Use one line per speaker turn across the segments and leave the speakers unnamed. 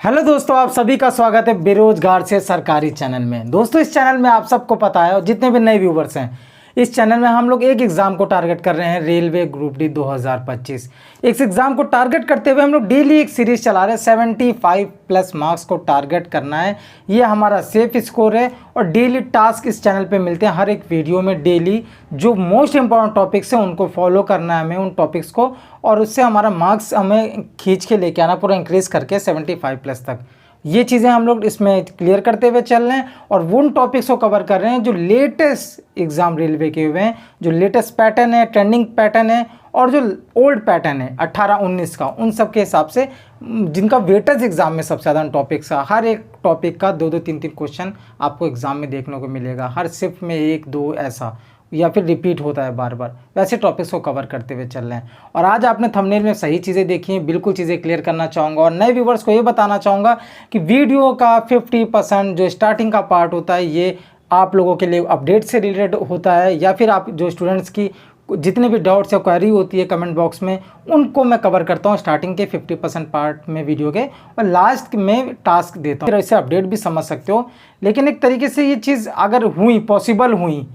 Hello दोस्तों, आप सभी का स्वागत है बेरोजगार से सरकारी चैनल में। दोस्तों, इस चैनल में आप सबको पता है और जितने भी नए व्यूवर्स हैं, इस चैनल में हम लोग एक एग्ज़ाम को टारगेट कर रहे हैं, रेलवे ग्रुप डी 2025। इस एग्ज़ाम को टारगेट करते हुए हम लोग डेली एक सीरीज चला रहे हैं। 75 प्लस मार्क्स को टारगेट करना है, ये हमारा सेफ स्कोर है। और डेली टास्क इस चैनल पे मिलते हैं, हर एक वीडियो में डेली जो मोस्ट इंपॉर्टेंट टॉपिक्स हैं उनको फॉलो करना है हमें, उन टॉपिक्स को, और उससे हमारा मार्क्स हमें खींच के लेके आना, पूरा इंक्रीज़ करके 75 प्लस तक। ये चीज़ें हम लोग इसमें क्लियर करते हुए चल रहे हैं और उन टॉपिक्स को कवर कर रहे हैं जो लेटेस्ट एग्ज़ाम रेलवे के हुए हैं, जो लेटेस्ट पैटर्न है, ट्रेंडिंग पैटर्न है, और जो ओल्ड पैटर्न है 18-19 का, उन सब के हिसाब से जिनका वेटेज एग्ज़ाम में सबसे ज़्यादा टॉपिक्स का, हर एक टॉपिक का 2-2 3-3 क्वेश्चन आपको एग्ज़ाम में देखने को मिलेगा। हर शिफ्ट में 1-2 ऐसा, या फिर रिपीट होता है बार बार, वैसे टॉपिक्स को कवर करते हुए चल रहे हैं। और आज आपने थंबनेल में सही चीज़ें देखी हैं, बिल्कुल चीज़ें क्लियर करना चाहूँगा। और नए व्यूवर्स को ये बताना चाहूँगा कि वीडियो का 50% जो स्टार्टिंग का पार्ट होता है, ये आप लोगों के लिए अपडेट से रिलेटेड होता है, या फिर आप जो स्टूडेंट्स की जितने भी डाउट्स या क्वेरी होती है कमेंट बॉक्स में, उनको मैं कवर करता हूँ स्टार्टिंग के 50% पार्ट में वीडियो के, और लास्ट में टास्क देता हूँ। फिर इससे अपडेट भी समझ सकते हो। लेकिन एक तरीके से ये चीज़ अगर हुई, पॉसिबल हुई,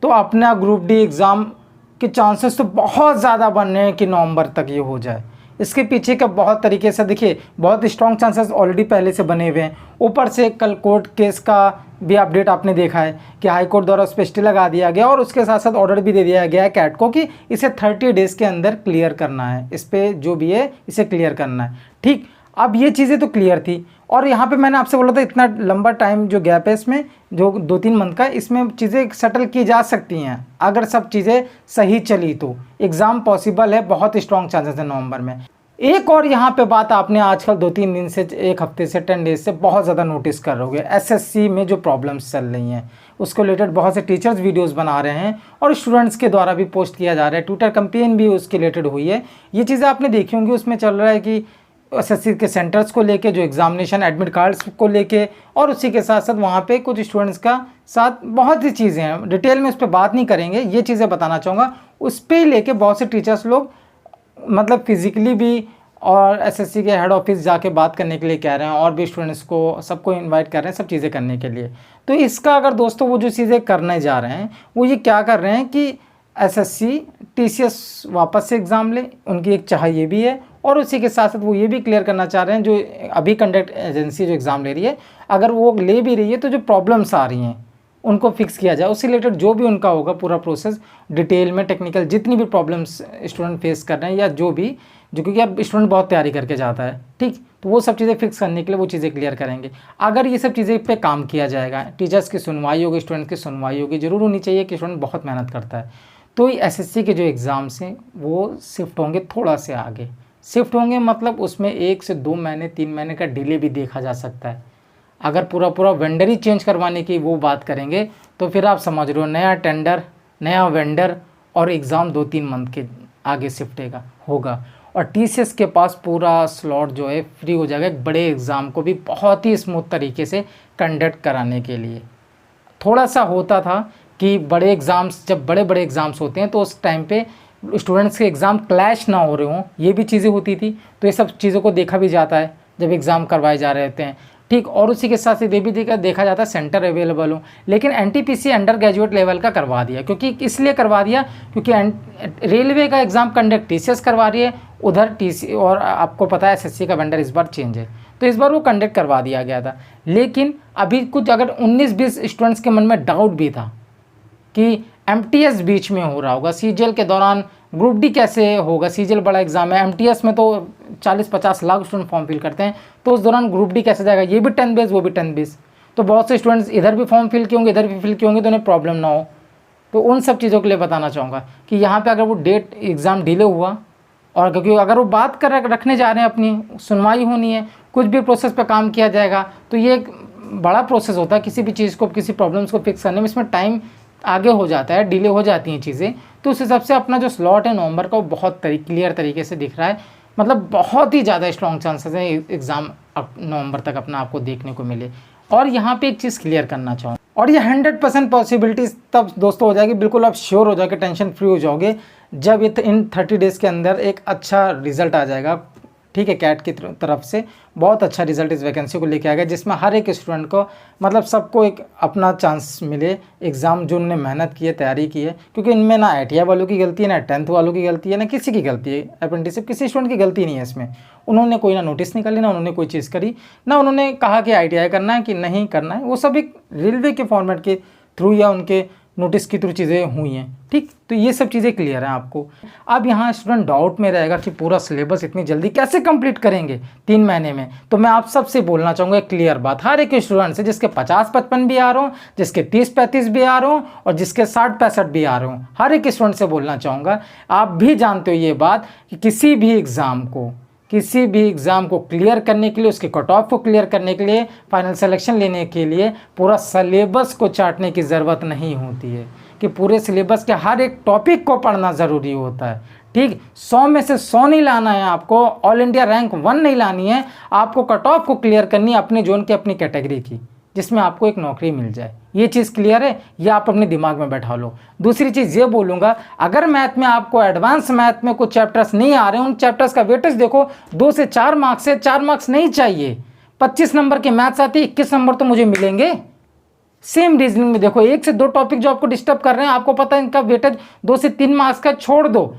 तो अपना ग्रुप डी एग्ज़ाम के चांसेस तो बहुत ज़्यादा बन रहे हैं कि नवंबर तक ये हो जाए। इसके पीछे का बहुत तरीके से देखिए, बहुत स्ट्रॉन्ग चांसेस ऑलरेडी पहले से बने हुए हैं। ऊपर से कल कोर्ट केस का भी अपडेट आपने देखा है कि हाई कोर्ट द्वारा उस पर स्टे लगा दिया गया, और उसके साथ साथ ऑर्डर भी दे दिया गया है कैट को कि इसे 30 डेज़ के अंदर क्लियर करना है, इस पर जो भी है इसे क्लियर करना है। ठीक, अब ये चीज़ें तो क्लियर थी। और यहाँ पे मैंने आपसे बोला था इतना लंबा टाइम जो गैप है इसमें, जो 2-3 मंथ का, इसमें चीज़ें सेटल की जा सकती हैं अगर सब चीज़ें सही चली तो। एग्ज़ाम पॉसिबल है, बहुत स्ट्रॉन्ग चांसेस है नवंबर में। एक और यहाँ पे बात आपने आजकल 2-3 दिन से, एक हफ्ते से, 10 डेज से बहुत ज़्यादा नोटिस कर रहे होगे, एसएससी में जो प्रॉब्लम्स चल रही हैं उसको रिलेटेड बहुत से टीचर्स वीडियोस बना रहे हैं और स्टूडेंट्स के द्वारा भी पोस्ट किया जा रहा है। ट्विटर कैंपेन भी उसके रिलेटेड हुई है। ये चीज़ें आपने देखी होंगी, उसमें चल रहा है कि एसएससी के सेंटर्स को लेके, जो एग्जामिनेशन एडमिट कार्ड्स को लेके, और उसी के साथ साथ वहाँ पे कुछ स्टूडेंट्स का साथ बहुत सी चीज़ें हैं, डिटेल में उस पर बात नहीं करेंगे, ये चीज़ें बताना चाहूँगा। उस पर ही लेके बहुत से टीचर्स लोग मतलब फिज़िकली भी और एसएससी के हेड ऑफिस जाके बात करने के लिए कह रहे हैं, और भी स्टूडेंट्स को सबको इनवाइट कर रहे हैं सब चीज़ें करने के लिए। तो इसका अगर दोस्तों वो जो चीज़ें करने जा रहे हैं वो ये क्या कर रहे हैं कि एसएससी टीसीएस वापस से एग्ज़ाम ले, उनकी एक चाह ये भी है, और उसी के साथ साथ वो ये भी क्लियर करना चाह रहे हैं जो अभी कंडक्ट एजेंसी जो एग्ज़ाम ले रही है, अगर वो ले भी रही है तो जो प्रॉब्लम्स आ रही हैं उनको फिक्स किया जाए। उससे रिलेटेड जो भी उनका होगा पूरा प्रोसेस डिटेल में, टेक्निकल जितनी भी प्रॉब्लम्स स्टूडेंट फेस कर रहे हैं या जो भी, जो क्योंकि अब स्टूडेंट बहुत तैयारी करके जाता है, ठीक, तो वो सब चीज़ें फिक्स करने के लिए वो चीज़ें क्लियर करेंगे। अगर ये सब चीज़ें पे काम किया जाएगा, टीचर्स की सुनवाई होगी, स्टूडेंट्स की सुनवाई होगी, जरूर होनी चाहिए कि स्टूडेंट बहुत मेहनत करता है, तो एसएससी के जो एग्ज़ाम्स हैं वो शिफ्ट होंगे थोड़ा से आगे। शिफ्ट होंगे मतलब उसमें 1 से 2 महीने 3 महीने का डिले भी देखा जा सकता है। अगर पूरा वेंडर ही चेंज करवाने की वो बात करेंगे तो फिर आप समझ रहे हो, नया टेंडर, नया वेंडर, और एग्ज़ाम 2-3 मंथ के आगे शिफ्ट होगा। और टीसीएस के पास पूरा स्लॉट जो है फ्री हो जाएगा एक बड़े एग्ज़ाम को भी बहुत ही स्मूथ तरीके से कंडक्ट कराने के लिए। थोड़ा सा होता था कि बड़े एग्ज़ाम्स, जब बड़े एग्ज़ाम्स होते हैं तो उस टाइम पे स्टूडेंट्स के एग्ज़ाम क्लैश ना हो रहे हों, ये भी चीज़ें होती थी। तो ये सब चीज़ों को देखा भी जाता है जब एग्ज़ाम करवाए जा रहे होते हैं, ठीक। और उसी के साथ ये भी देखा जाता है सेंटर अवेलेबल हो। लेकिन एनटीपीसी अंडर ग्रेजुएट लेवल का करवा दिया, क्योंकि इसलिए करवा दिया क्योंकि रेलवे का एग्ज़ाम कंडक्ट टीसीएस करवा रही है, उधर टीसी, और आपको पता है एसएससी का वेंडर इस बार चेंज है, तो इस बार वो कंडक्ट करवा दिया गया था। लेकिन अभी कुछ अगर 19-20 स्टूडेंट्स के मन में डाउट भी था कि एमटीएस बीच में हो रहा होगा, सीजीएल के दौरान ग्रुप डी कैसे होगा, सीजीएल बड़ा एग्जाम है, एमटीएस में तो 40-50 लाख स्टूडेंट फॉर्म फिल करते हैं, तो उस दौरान ग्रुप डी कैसे जाएगा, ये भी 10 बेस वो भी 10 बेस, तो बहुत से स्टूडेंट्स इधर भी फॉर्म फिल किए होंगे, इधर भी फिल किए होंगे, तो उन्हें प्रॉब्लम ना हो। तो उन सब चीज़ों के लिए बताना चाहूँगा कि यहाँ पर अगर वो डेट एग्ज़ाम डिले हुआ, और क्योंकि अगर वो बात कर रखने जा रहे हैं, अपनी सुनवाई होनी है, कुछ भी प्रोसेस पर काम किया जाएगा, तो ये एक बड़ा प्रोसेस होता है किसी भी चीज़ को, किसी प्रॉब्लम्स को फिक्स करने में, इसमें टाइम आगे हो जाता है, डिले हो जाती हैं चीज़ें। तो उस हिसाब से अपना जो स्लॉट है नवंबर का वो बहुत क्लियर तरीके से दिख रहा है, मतलब बहुत ही ज़्यादा स्ट्रॉन्ग चांसेस है एग्ज़ाम नवंबर तक अपना आपको देखने को मिले। और यहाँ पे एक चीज़ क्लियर करना चाहूँ, और ये 100% पॉसिबिलिटीज़ तब दोस्तों हो जाएगी, बिल्कुल आप श्योर हो जाओगे, टेंशन फ्री हो जाओगे, जब ये इन 30 डेज़ के अंदर एक अच्छा रिजल्ट आ जाएगा ठीक है, कैट की तरफ से बहुत अच्छा रिजल्ट इस वैकेंसी को लेके आ गया, जिसमें हर एक स्टूडेंट को मतलब सबको एक अपना चांस मिले एग्ज़ाम जो उन्होंने मेहनत की है, तैयारी की है, क्योंकि इनमें ना ITI वालों की गलती है, ना 10th वालों की गलती है, ना किसी की गलती है, अप्रेंटिसशिप किसी स्टूडेंट की गलती नहीं है इसमें। उन्होंने कोई ना नोटिस निकाली, ना उन्होंने कोई चीज़ करी, ना उन्होंने कहा कि ITI करना है कि नहीं करना है, वो सब एक रेलवे के फॉर्मेट के थ्रू या उनके नोटिस के थ्रू चीज़ें हुई हैं। ठीक, तो ये सब चीज़ें क्लियर हैं आपको। अब यहाँ स्टूडेंट डाउट में रहेगा कि पूरा सिलेबस इतनी जल्दी कैसे कंप्लीट करेंगे 3 महीने में। तो मैं आप सबसे बोलना चाहूँगा एक क्लियर बात, हर एक स्टूडेंट से, जिसके 50-55 भी आ रहे हो, जिसके 30-35 भी आ रहे हो और जिसके 60-65 भी आ रहे हो, हर एक स्टूडेंट से बोलना चाहूँगा, आप भी जानते हो ये बात कि किसी भी एग्ज़ाम को क्लियर करने के लिए, उसके कट ऑफ को क्लियर करने के लिए, फाइनल सिलेक्शन लेने के लिए पूरा सिलेबस को चाटने की ज़रूरत नहीं होती है कि पूरे सिलेबस के हर एक टॉपिक को पढ़ना ज़रूरी होता है। ठीक, 100 में से 100 नहीं लाना है आपको, ऑल इंडिया रैंक 1 नहीं लानी है, आपको कट ऑफ को क्लियर करनी है अपने जोन की, अपनी कैटेगरी की, जिसमें आपको एक नौकरी मिल जाए। ये चीज़ क्लियर है, ये आप अपने दिमाग में बैठा लो। दूसरी चीज़ ये बोलूँगा, अगर मैथ में आपको एडवांस मैथ में कुछ चैप्टर्स नहीं आ रहे हैं, उन चैप्टर्स का वेटेज देखो, 2 से 4 मार्क्स है, 4 मार्क्स नहीं चाहिए। 25 नंबर की मैथ्स आती है, 21 नंबर तो मुझे मिलेंगे। सेम रीजनिंग में देखो, 1 से 2 टॉपिक जो आपको डिस्टर्ब कर रहे हैं, आपको पता है इनका वेटेज 2 से 3 मार्क्स का, छोड़ दो,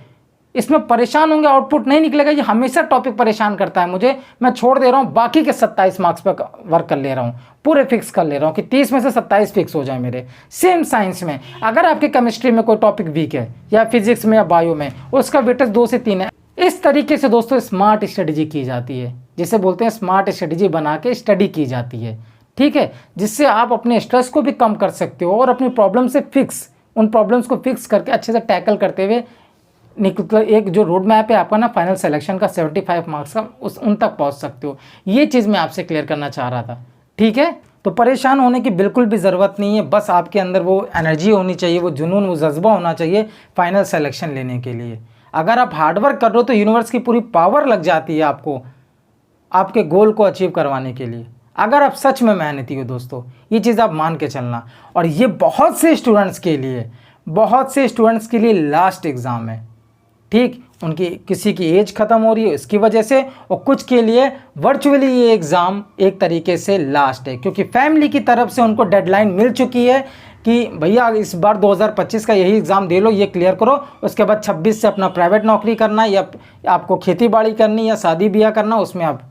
इसमें परेशान होंगे, आउटपुट नहीं निकलेगा, ये हमेशा टॉपिक परेशान करता है मुझे, मैं छोड़ दे रहा हूँ, बाकी के 27 मार्क्स पर वर्क कर ले रहा हूँ, पूरे फिक्स कर ले रहा हूँ कि 30 में से 27 फिक्स हो जाए मेरे। सेम साइंस में अगर आपकी केमिस्ट्री में कोई टॉपिक वीक है, या फिजिक्स में या बायो में, उसका वेटेज 2 से 3 है। इस तरीके से दोस्तों स्मार्ट स्ट्रेटेजी की जाती है, जिसे बोलते हैं स्मार्ट स्ट्रेटेजी बना के स्टडी की जाती है। ठीक है, जिससे आप अपने स्ट्रेस को भी कम कर सकते हो और अपनी प्रॉब्लम से उन प्रॉब्लम्स को फिक्स करके अच्छे से टैकल करते हुए एक जो रोड मैप है आपका ना फाइनल सिलेक्शन का 75 मार्क्स का, उन तक पहुंच सकते हो। ये चीज़ मैं आपसे क्लियर करना चाह रहा था। ठीक है, तो परेशान होने की बिल्कुल भी ज़रूरत नहीं है, बस आपके अंदर वो एनर्जी होनी चाहिए, वो जुनून, वो जज्बा होना चाहिए फाइनल सिलेक्शन लेने के लिए। अगर आप हार्डवर्क कर रहे हो तो यूनिवर्स की पूरी पावर लग जाती है आपको आपके गोल को अचीव करवाने के लिए, अगर आप सच में मेहनती हो दोस्तों। ये चीज़ आप मान के चलना। और ये बहुत से स्टूडेंट्स के लिए लास्ट एग्ज़ाम है। ठीक, उनकी किसी की एज ख़त्म हो रही है इसकी वजह से, और कुछ के लिए वर्चुअली ये एग्ज़ाम एक तरीके से लास्ट है, क्योंकि फैमिली की तरफ से उनको डेडलाइन मिल चुकी है कि भैया इस बार 2025 का यही एग्ज़ाम दे लो, ये क्लियर करो, उसके बाद 26 से अपना प्राइवेट नौकरी करना, या आपको खेती बाड़ी करनी, या शादी ब्याह करना, उसमें आप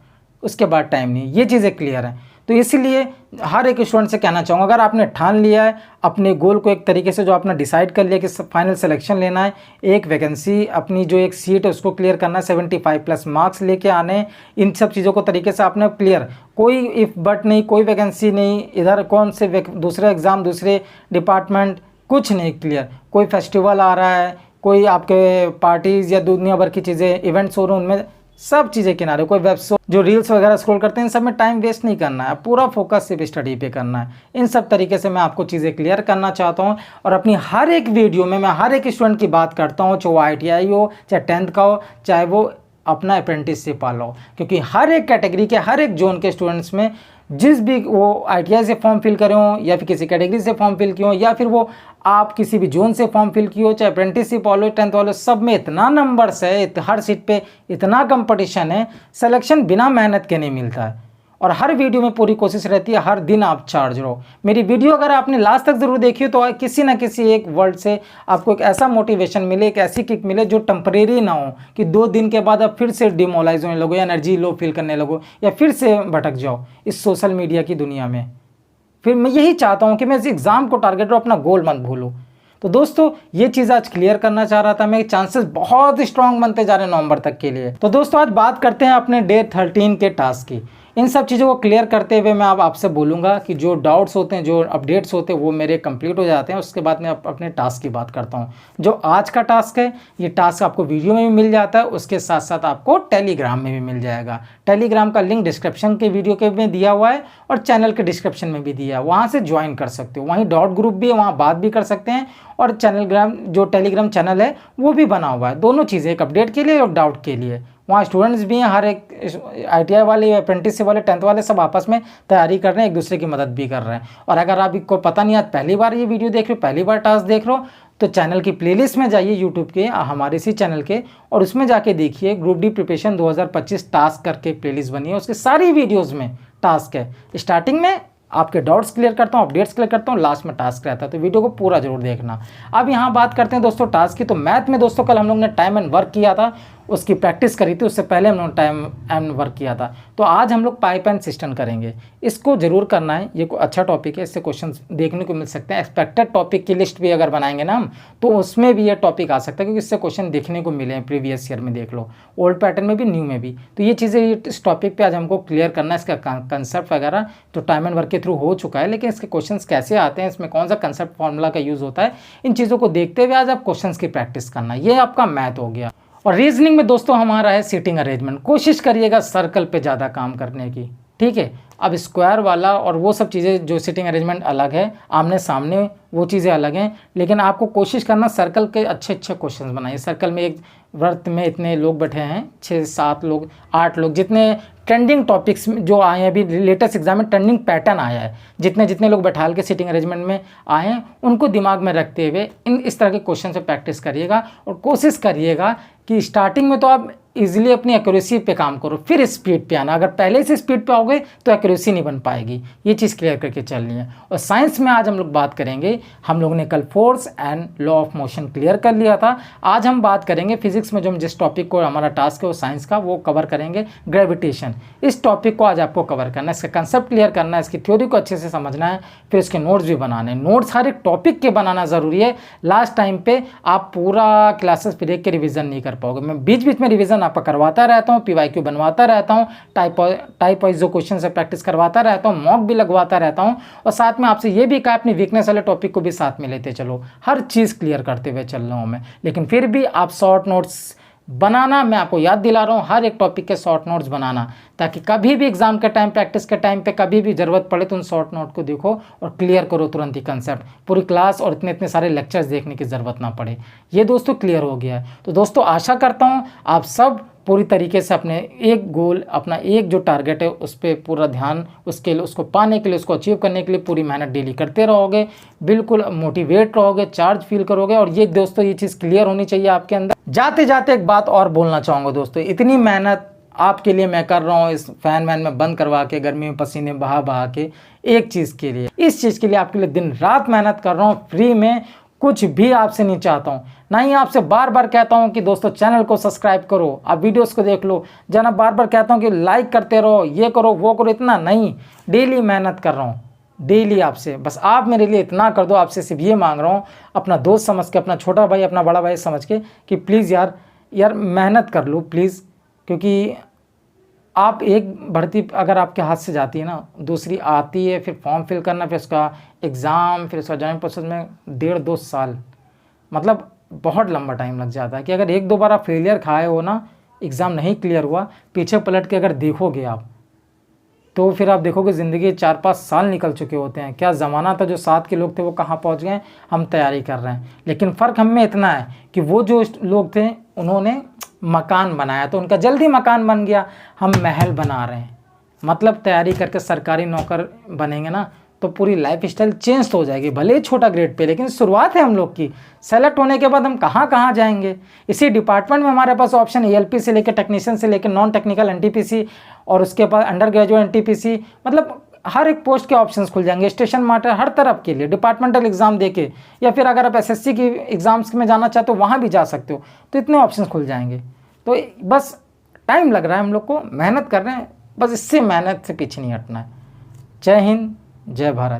उसके बाद टाइम नहीं। ये चीज़ें क्लियर हैं। तो इसीलिए हर एक स्टूडेंट से कहना चाहूँगा, अगर आपने ठान लिया है अपने गोल को, एक तरीके से जो आपने डिसाइड कर लिया कि फाइनल सिलेक्शन लेना है, एक वैकेंसी अपनी जो एक सीट है उसको क्लियर करना है, 75+ मार्क्स लेके आने, इन सब चीज़ों को तरीके से आपने क्लियर, कोई इफ़ बट नहीं, कोई वैकेंसी नहीं, इधर कौन से दूसरे एग्ज़ाम, दूसरे डिपार्टमेंट, कुछ नहीं क्लियर, कोई फेस्टिवल आ रहा है, कोई आपके पार्टीज़ या दुनिया भर की चीज़ें इवेंट्स हो रहे हैं, उनमें सब चीज़ें किनारे, कोई वेब शो जो रील्स वगैरह स्क्रॉल करते हैं, इन सब में टाइम वेस्ट नहीं करना है, पूरा फोकस सिर्फ स्टडी पे करना है। इन सब तरीके से मैं आपको चीज़ें क्लियर करना चाहता हूँ, और अपनी हर एक वीडियो में मैं हर एक स्टूडेंट की बात करता हूँ, चाहे वो ITI हो, चाहे 10th का हो, चाहे वो अपना अप्रेंटिसशिप वाला हो, क्योंकि हर एक कैटेगरी के, हर एक जोन के स्टूडेंट्स में, जिस भी वो ITI से फॉर्म फिल करे हो, या फिर किसी कैटेगरी से फॉर्म फिल किए हो, या फिर वो आप किसी भी जोन से फॉर्म फिल किए हो, चाहे अप्रेंटिसशिप वाले, 10th वाले, सब में इतना नंबर्स है, हर सीट पे इतना कंपटीशन है, सिलेक्शन बिना मेहनत के नहीं मिलता है। और हर वीडियो में पूरी कोशिश रहती है हर दिन आप चार्ज रहो। मेरी वीडियो अगर आपने लास्ट तक ज़रूर देखी हो तो किसी ना किसी एक वर्ड से आपको एक ऐसा मोटिवेशन मिले, एक ऐसी किक मिले जो टेम्परेरी ना हो कि 2 दिन के बाद आप फिर से डिमोलाइज होने लगो, या एनर्जी लो फील करने लगो, या फिर से भटक जाओ इस सोशल मीडिया की दुनिया में। फिर मैं यही चाहता हूँ कि मैं इस एग्ज़ाम को टारगेट करूँ, अपना गोल मत भूलूँ। तो दोस्तों ये चीज़ आज क्लियर करना चाह रहा था मैं, चांसेस बहुत स्ट्रांग बनते जा रहे हैं नवंबर तक के लिए। तो दोस्तों आज बात करते हैं अपने डे 13 के टास्क की। इन सब चीज़ों को क्लियर करते हुए मैं अब आपसे बोलूँगा कि जो डाउट्स होते हैं, जो अपडेट्स होते हैं, वो मेरे कंप्लीट हो जाते हैं। उसके बाद मैं अपने टास्क की बात करता हूँ। जो आज का टास्क है, ये टास्क आपको वीडियो में भी मिल जाता है, उसके साथ साथ आपको टेलीग्राम में भी मिल जाएगा। टेलीग्राम का लिंक डिस्क्रिप्शन के वीडियो के में दिया हुआ है, और चैनल के डिस्क्रिप्शन में भी दिया है, वहाँ से ज्वाइन कर सकते हो। वहीं डॉट ग्रुप भी है, वहाँ बात भी कर सकते हैं, और जो टेलीग्राम चैनल है वो भी बना हुआ है। दोनों चीज़ें, एक अपडेट के लिए और डाउट के लिए। वहाँ स्टूडेंट्स भी हैं, हर एक ITI वाले, अप्रेंटिसशिप वाले, 10th वाले, सब आपस में तैयारी कर रहे हैं, एक दूसरे की मदद भी कर रहे हैं। और अगर आपको पता नहीं, आज पहली बार ये वीडियो देख रहे हो, पहली बार टास्क देख रहे हो, तो चैनल की प्लेलिस्ट में जाइए यूट्यूब के हमारे इसी चैनल के, और उसमें जाके देखिए ग्रुप डी प्रिपरेशन 2025 टास्क करके प्लेलिस्ट बनी है, उसके सारी वीडियोज़ में टास्क है। स्टार्टिंग में आपके डाउट्स क्लियर करता हूँ, अपडेट्स क्लियर करता हूँ, लास्ट में टास्क रहता है, तो वीडियो को पूरा जरूर देखना। अब यहाँ बात करते हैं दोस्तों टास्क की। तो मैथ में दोस्तों कल हम लोग ने टाइम एंड वर्क किया था, उसकी प्रैक्टिस करी थी, उससे पहले हम लोग टाइम एंड वर्क किया था। तो आज हम लोग पाइप एंड सिस्टम करेंगे, इसको जरूर करना है, ये अच्छा टॉपिक है, इससे क्वेश्चन देखने को मिल सकते हैं। एक्सपेक्टेड टॉपिक की लिस्ट भी अगर बनाएंगे ना हम, तो उसमें भी ये टॉपिक आ सकता है, क्योंकि इससे क्वेश्चन देखने को मिले हैं प्रीवियस ईयर में, देख लो, ओल्ड पैटर्न में भी, न्यू में भी। तो ये चीज़ें इस टॉपिक पर आज हमको क्लियर करना है, इसका कंसेप्ट वगैरह तो टाइम एंड वर्क के थ्रू हो चुका है, लेकिन इसके क्वेश्चन कैसे आते हैं, इसमें कौन सा कंसेप्ट फॉर्मूला का यूज़ होता है, इन चीज़ों को देखते हुए आज आप क्वेश्चन की प्रैक्टिस करना। ये आपका मैथ हो गया। और रीजनिंग में दोस्तों हमारा है सीटिंग अरेंजमेंट। कोशिश करिएगा सर्कल पे ज़्यादा काम करने की, ठीक है। अब स्क्वायर वाला और वो सब चीज़ें जो सीटिंग अरेंजमेंट अलग है, आमने सामने वो चीज़ें अलग हैं, लेकिन आपको कोशिश करना सर्कल के अच्छे अच्छे क्वेश्चन बनाइए। सर्कल में एक वृत्त में इतने लोग बैठे हैं, 6-7 लोग, 8 लोग, जितने ट्रेंडिंग टॉपिक्स जो आए हैं, अभी लेटेस्ट एग्जाम में ट्रेंडिंग पैटर्न आया है, जितने जितने लोग बैठाल के सीटिंग अरेंजमेंट में आए हैं, उनको दिमाग में रखते हुए इस तरह के क्वेश्चन से प्रैक्टिस करिएगा। और कोशिश करिएगा कि स्टार्टिंग में तो आप इजीली अपनी एक्यूरेसी पे काम करो, फिर स्पीड पे आना। अगर पहले से स्पीड पे आओगे तो एक्यूरेसी नहीं बन पाएगी, ये चीज़ क्लियर करके चलनी है। और साइंस में आज हम लोग बात करेंगे, हम लोगों ने कल force and law of motion clear कर लिया था। आज हम बात करेंगे फिजिक्स में, जो हम जिस टॉपिक को हमारा टास्क है वो साइंस का, वो कवर करेंगे ग्रेविटेशन। इस टॉपिक को आज आपको कवर करना है, इसका कंसेप्ट क्लियर करना है, इसकी थ्योरी को अच्छे से समझना है, फिर इसके नोट्स भी बनाने हैं। नोट्स हर एक टॉपिक के बनाना ज़रूरी है। लास्ट टाइम पे आप पूरा क्लासेस पे देख के रिवीजन नहीं कर पाओगे, मैं बीच बीच में रिवीजन आपका करवाता रहता हूँ, PYQ बनवाता रहता हूँ, टाइप वाइज जो क्वेश्चन से प्रैक्टिस करवाता रहता हूँ, मॉक भी लगवाता रहता हूँ, और साथ में आपसे ये भी कहा अपनी वीकनेस वाले टॉपिक को भी साथ में लेते चलो। हर चीज़ क्लियर करते हुए चल रहा हूँ मैं, लेकिन फिर भी आप शॉर्ट नोट्स बनाना, मैं आपको याद दिला रहा हूँ, हर एक टॉपिक के शॉर्ट नोट्स बनाना, ताकि कभी भी एग्जाम के टाइम, प्रैक्टिस के टाइम पे कभी भी ज़रूरत पड़े तो उन शॉर्ट नोट को देखो और क्लियर करो तुरंत ही कंसेप्ट। पूरी क्लास और इतने इतने सारे लेक्चर्स देखने की ज़रूरत ना पड़े। ये दोस्तों क्लियर हो गया है। तो दोस्तों आशा करता हूँ आप सब पूरी तरीके से अपने एक गोल, अपना एक जो टारगेट है उस पर पूरा ध्यान, उसके लिए, उसको पाने के लिए, उसको अचीव करने के लिए पूरी मेहनत डेली करते रहोगे, बिल्कुल मोटिवेट रहोगे, चार्ज फील करोगे। और ये दोस्तों ये चीज़ क्लियर होनी चाहिए आपके अंदर। जाते जाते एक बात और बोलना चाहूँगा दोस्तों, इतनी मेहनत आपके लिए मैं कर रहा हूँ, इस फैन वैन में बंद करवा के, गर्मी में पसीने बहा बहा के, एक चीज़ के लिए, इस चीज़ के लिए आपके लिए दिन रात मेहनत कर रहा हूँ, फ्री में कुछ भी आपसे नहीं चाहता हूँ। ना ही आपसे बार बार कहता हूँ कि दोस्तों चैनल को सब्सक्राइब करो, आप वीडियोस को देख लो, जना बार बार कहता हूँ कि लाइक करते रहो, ये करो वो करो, इतना नहीं। डेली मेहनत कर रहा हूँ, डेली आपसे, बस आप मेरे लिए इतना कर दो। आपसे सिर्फ ये मांग रहा हूँ, अपना दोस्त समझ के, अपना छोटा भाई, अपना बड़ा भाई समझ के, कि प्लीज़ यार मेहनत कर लो प्लीज़। क्योंकि आप एक भर्ती अगर आपके हाथ से जाती है ना, दूसरी आती है, फिर फॉर्म फिल करना, फिर उसका एग्ज़ाम, फिर उसका जॉइनिंग प्रोसेस में 1.5-2 साल, मतलब बहुत लंबा टाइम लग जाता है। कि अगर 1-2 बार आप फेलियर खाए हो ना, एग्ज़ाम नहीं क्लियर हुआ, पीछे पलट के अगर देखोगे आप, तो फिर आप देखोगे ज़िंदगी 4-5 साल निकल चुके होते हैं। क्या ज़माना था, जो साथ के लोग थे वो कहाँ पहुँच गए, हम तैयारी कर रहे हैं। लेकिन फ़र्क हम में इतना है कि वो जो लोग थे उन्होंने मकान बनाया तो उनका जल्दी मकान बन गया, हम महल बना रहे हैं। मतलब तैयारी करके सरकारी नौकर बनेंगे ना, तो पूरी लाइफ स्टाइल चेंज तो हो जाएगी, भले ही छोटा ग्रेड पे, लेकिन शुरुआत है हम लोग की। सेलेक्ट होने के बाद हम कहाँ कहाँ जाएंगे। इसी डिपार्टमेंट में हमारे पास ऑप्शन ALP से लेकर टेक्नीशियन से लेकर नॉन टेक्निकल NTPC, और उसके बाद अंडर ग्रेजुएट NTPC, मतलब हर एक पोस्ट के ऑप्शंस खुल जाएंगे। स्टेशन मास्टर, हर तरफ के लिए डिपार्टमेंटल एग्जाम देके, या फिर अगर आप SSC की एग्जाम्स में जाना चाहते हो वहाँ भी जा सकते हो। तो इतने ऑप्शंस खुल जाएंगे। तो बस टाइम लग रहा है, हम लोग को मेहनत कर रहे हैं, बस इससे मेहनत से पीछे नहीं हटना है। जय हिंद, जय भारत।